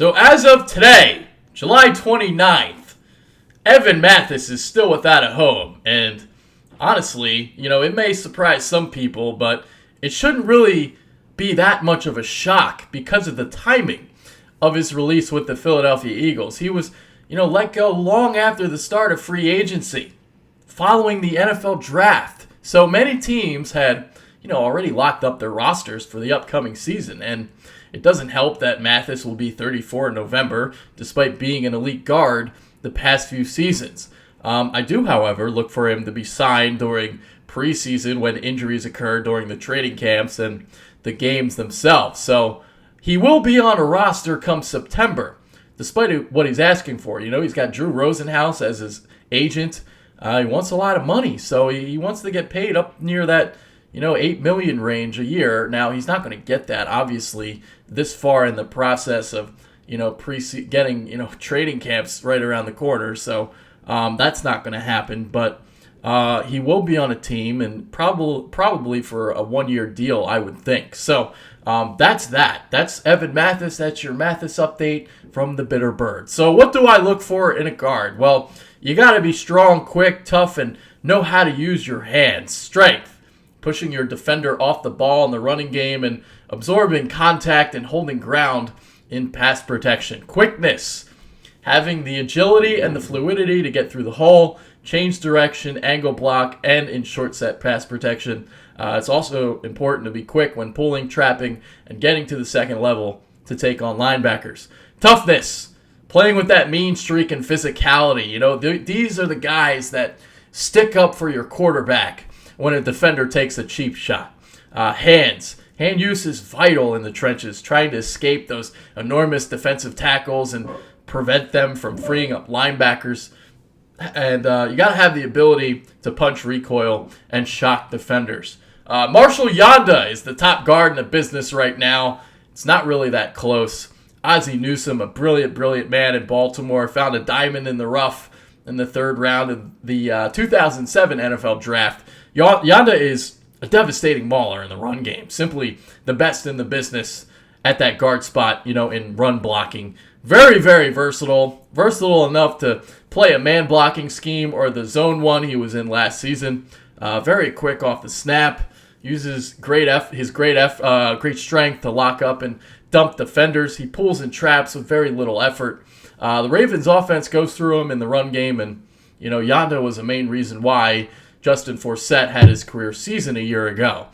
So as of today, July 29th, Evan Mathis is still without a home. And honestly, it may surprise some people, but it shouldn't really be that much of a shock because of the timing of his release with the Philadelphia Eagles. He was, let go long after the start of free agency, following the NFL draft. So many teams had, already locked up their rosters for the upcoming season. And it doesn't help that Mathis will be 34 in November, despite being an elite guard the past few seasons. I do, however, look for him to be signed during preseason when injuries occur during the training camps and the games themselves. So he will be on a roster come September, despite what he's asking for. He's got Drew Rosenhaus as his agent. He wants a lot of money, so he wants to get paid up near that, $8 million range a year. Now, he's not going to get that, obviously, this far in the process of, getting, training camps right around the corner. So that's not going to happen. But he will be on a team and probably for a one-year deal, I would think. So that's that. That's Evan Mathis. That's your Mathis update from the Bitter Bird. So what do I look for in a guard? Well, you got to be strong, quick, tough, and know how to use your hands. Strength, pushing your defender off the ball in the running game and absorbing contact and holding ground in pass protection. Quickness, having the agility and the fluidity to get through the hole, change direction, angle block, and in short set pass protection. It's also important to be quick when pulling, trapping, and getting to the second level to take on linebackers. Toughness, playing with that mean streak and physicality. These are the guys that stick up for your quarterback when a defender takes a cheap shot. Hands. Hand use is vital in the trenches, trying to escape those enormous defensive tackles and prevent them from freeing up linebackers. And you got to have the ability to punch recoil and shock defenders. Marshal Yanda is the top guard in the business right now. It's not really that close. Ozzie Newsome, a brilliant, brilliant man in Baltimore, found a diamond in the rough in the third round of the 2007 NFL Draft. Yanda is a devastating mauler in the run game. Simply the best in the business at that guard spot, in run blocking. Very, very versatile. Versatile enough to play a man blocking scheme or the zone one he was in last season. Very quick off the snap. Uses great strength to lock up and dump defenders. He pulls and traps with very little effort. The Ravens offense goes through him in the run game, and Yanda was a main reason why Justin Forsett had his career season a year ago.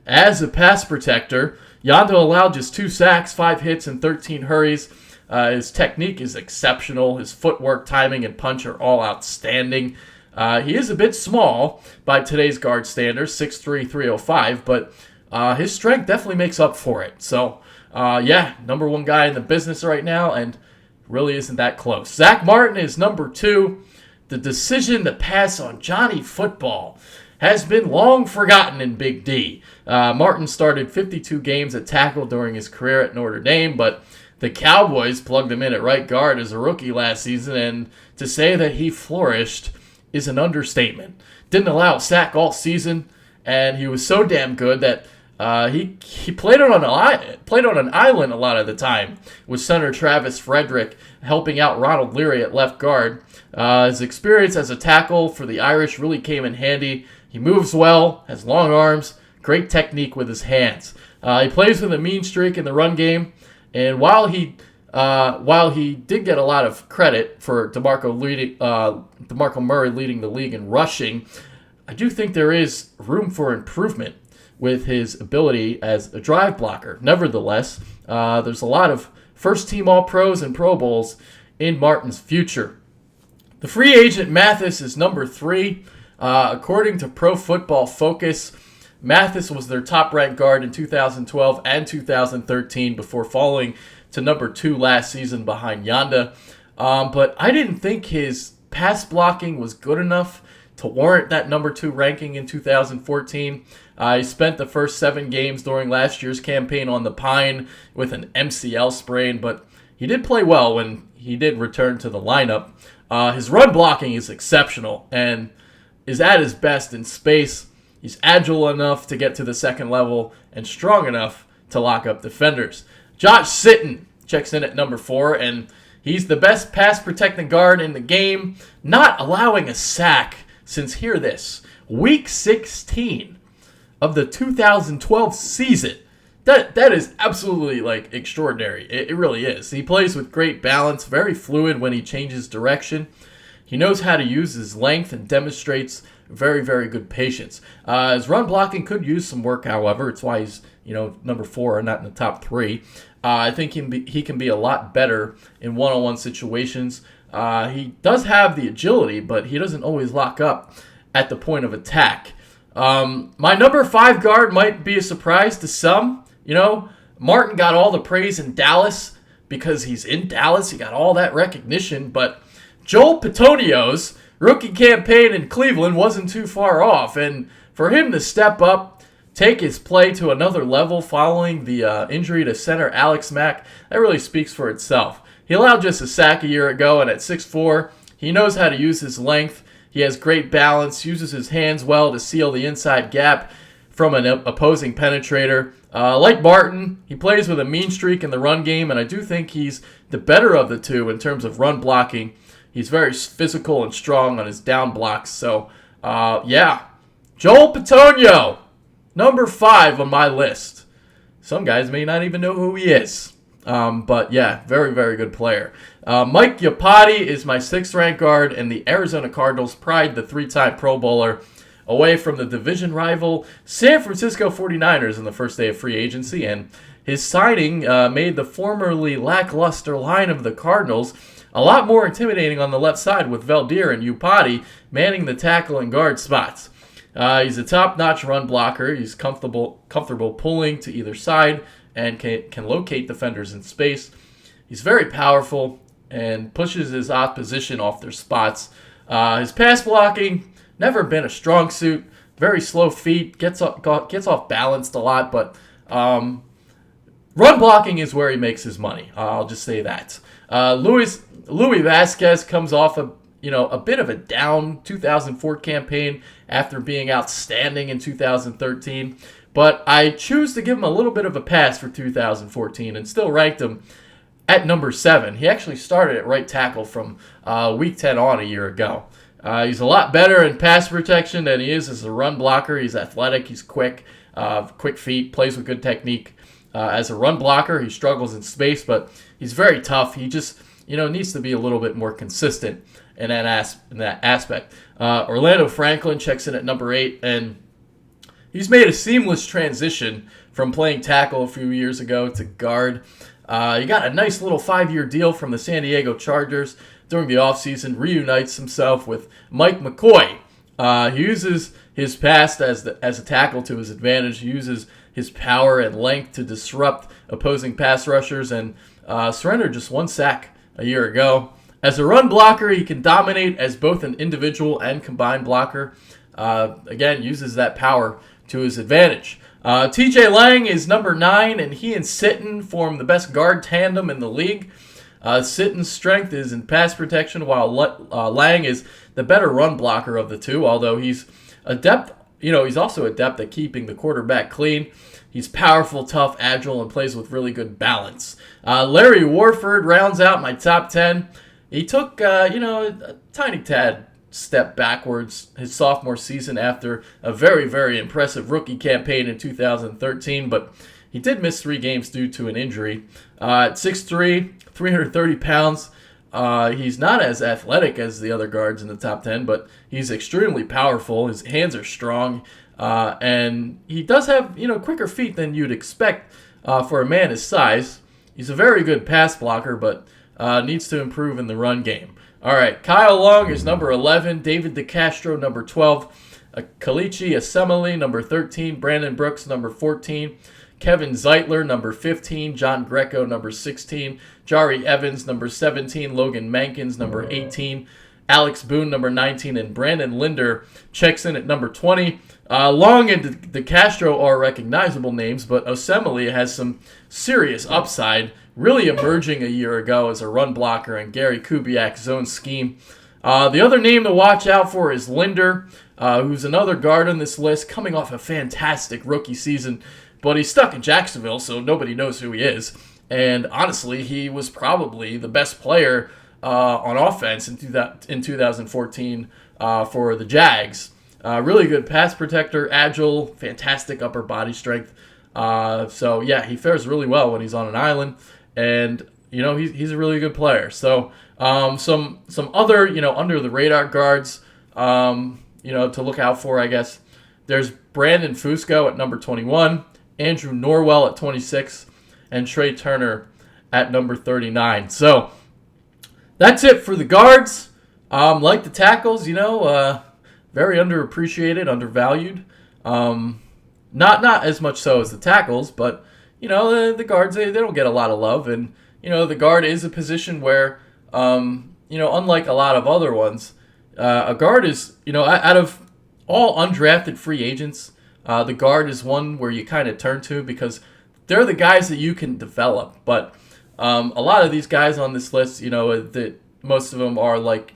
As a pass protector, Yanda allowed just 2 sacks, 5 hits, and 13 hurries. His technique is exceptional. His footwork, timing, and punch are all outstanding. He is a bit small by today's guard standards, 6'3", 305, but his strength definitely makes up for it. So, number one guy in the business right now, and really isn't that close. Zack Martin is number 2. The decision to pass on Johnny Football has been long forgotten in Big D. Martin started 52 games at tackle during his career at Notre Dame, but the Cowboys plugged him in at right guard as a rookie last season, and to say that he flourished is an understatement. Didn't allow a sack all season, and he was so damn good that he played on an island a lot of the time with center Travis Frederick helping out Ronald Leary at left guard. His experience as a tackle for the Irish really came in handy. He moves well, has long arms, great technique with his hands. He plays with a mean streak in the run game, and while he did get a lot of credit for DeMarco Murray leading the league in rushing, I do think there is room for improvement with his ability as a drive blocker. Nevertheless, there's a lot of first-team All-Pros and Pro Bowls in Martin's future. The free agent Mathis is number 3. According to Pro Football Focus, Mathis was their top-ranked guard in 2012 and 2013 before falling to number 2 last season behind Yanda. But I didn't think his pass blocking was good enough to warrant that number 2 ranking in 2014. He spent the first 7 games during last year's campaign on the Pine with an MCL sprain, but he did play well when he did return to the lineup. His run blocking is exceptional and is at his best in space. He's agile enough to get to the second level and strong enough to lock up defenders. Josh Sitton checks in at number 4, and he's the best pass-protecting guard in the game, not allowing a sack since, hear this, Week 16 of the 2012 season. That is absolutely, like, extraordinary. It really is. He plays with great balance, very fluid when he changes direction. He knows how to use his length and demonstrates very, very good patience. His run blocking could use some work, however. It's why he's, number 4, not in the top 3. I think he can be a lot better in one-on-one situations. He does have the agility, but he doesn't always lock up at the point of attack. My number 5 guard might be a surprise to some. Martin got all the praise in Dallas because he's in Dallas. He got all that recognition, but Joel Bitonio's rookie campaign in Cleveland wasn't too far off, and for him to step up, take his play to another level following the injury to center Alex Mack, that really speaks for itself. He allowed just a sack a year ago, and at 6'4", he knows how to use his length. He has great balance, uses his hands well to seal the inside gap from an opposing penetrator. Like Martin, he plays with a mean streak in the run game, and I do think he's the better of the two in terms of run blocking. He's very physical and strong on his down blocks. So, Joel Bitonio, number 5 on my list. Some guys may not even know who he is. But yeah, very, very good player. Mike Iupati is my 6th-ranked guard, and the Arizona Cardinals pried the 3-time Pro Bowler away from the division rival San Francisco 49ers in the first day of free agency, and his signing made the formerly lackluster line of the Cardinals a lot more intimidating on the left side with Valdir and Iupati manning the tackle and guard spots. He's a top-notch run blocker. He's comfortable pulling to either side and can locate defenders in space. He's very powerful and pushes his opposition off their spots. His pass blocking, never been a strong suit. Very slow feet, gets off balanced a lot, but run blocking is where he makes his money. I'll just say that. Louis Vasquez comes off a bit of a down 2004 campaign after being outstanding in 2013. But I choose to give him a little bit of a pass for 2014 and still ranked him at number 7. He actually started at right tackle from week 10 on a year ago. He's a lot better in pass protection than he is as a run blocker. He's athletic, he's quick feet, plays with good technique. As a run blocker, he struggles in space, but he's very tough. He just needs to be a little bit more consistent in that aspect. Orlando Franklin checks in at number 8, and he's made a seamless transition from playing tackle a few years ago to guard. He got a nice little 5-year deal from the San Diego Chargers during the offseason, reunites himself with Mike McCoy. He uses his past as a tackle to his advantage. He uses his power and length to disrupt opposing pass rushers and surrendered just 1 sack a year ago. As a run blocker, he can dominate as both an individual and combined blocker. Again, uses that power to his advantage. TJ Lang is number 9, and he and Sitton form the best guard tandem in the league. Sitton's strength is in pass protection, while Lang is the better run blocker of the two, although he's adept. He's also adept at keeping the quarterback clean. He's powerful, tough, agile, and plays with really good balance. Larry Warford rounds out my top 10. He took, a tiny tad step backwards his sophomore season after a very, very impressive rookie campaign in 2013, but he did miss 3 games due to an injury. At 6'3", 330 pounds, he's not as athletic as the other guards in the top 10, but he's extremely powerful. His hands are strong, and he does have, quicker feet than you'd expect for a man his size. He's a very good pass blocker, but needs to improve in the run game. All right, Kyle Long is number 11, David DeCastro, number 12, Kelechi Osemele, number 13, Brandon Brooks, number 14, Kevin Zeitler, number 15, John Greco, number 16, Jahri Evans, number 17, Logan Mankins, number 18, Alex Boone, number 19, and Brandon Linder checks in at number 20. Long and DeCastro are recognizable names, but Osemele has some serious upside, really emerging a year ago as a run blocker in Gary Kubiak's zone scheme. The other name to watch out for is Linder, who's another guard on this list, coming off a fantastic rookie season, but he's stuck in Jacksonville, so nobody knows who he is. And honestly, he was probably the best player on offense in 2014 for the Jags. Really good pass protector, agile, fantastic upper body strength. So yeah, he fares really well when he's on an island, and he's a really good player. So some other under the radar guards to look out for, I guess. There's Brandon Fusco at number 21, Andrew Norwell at 26, and Trey Turner at number 39. So that's it for the guards. Like the tackles, very underappreciated, undervalued. Not as much so as the tackles, but the guards they don't get a lot of love, and the guard is a position where unlike a lot of other ones, a guard is out of all undrafted free agents, the guard is one where you kind of turn to because they're the guys that you can develop. But a lot of these guys on this list, that most of them are like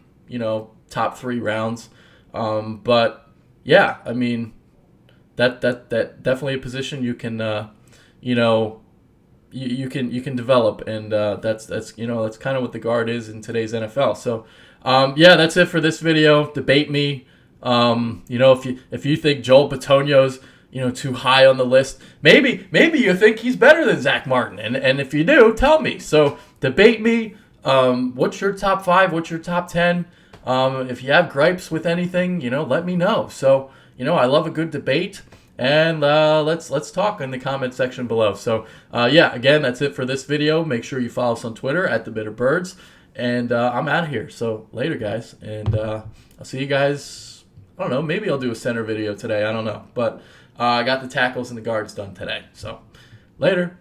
top 3 rounds. But yeah, I mean that definitely a position you can you can develop, and that's kind of what the guard is in today's NFL. So yeah, that's it for this video. Debate me. If you think Joel Bitonio's too high on the list, maybe you think he's better than Zack Martin, and if you do, tell me. So debate me. What's your top 5? What's your top 10? If you have gripes with anything, let me know. So I love a good debate, and let's talk in the comment section below. So yeah, again, that's it for this video. Make sure you follow us on Twitter at @TheBitterBirds, and I'm out of here. So later, guys, and I'll see you guys. I don't know, maybe I'll do a center video today. I don't know, but I got the tackles and the guards done today. So later.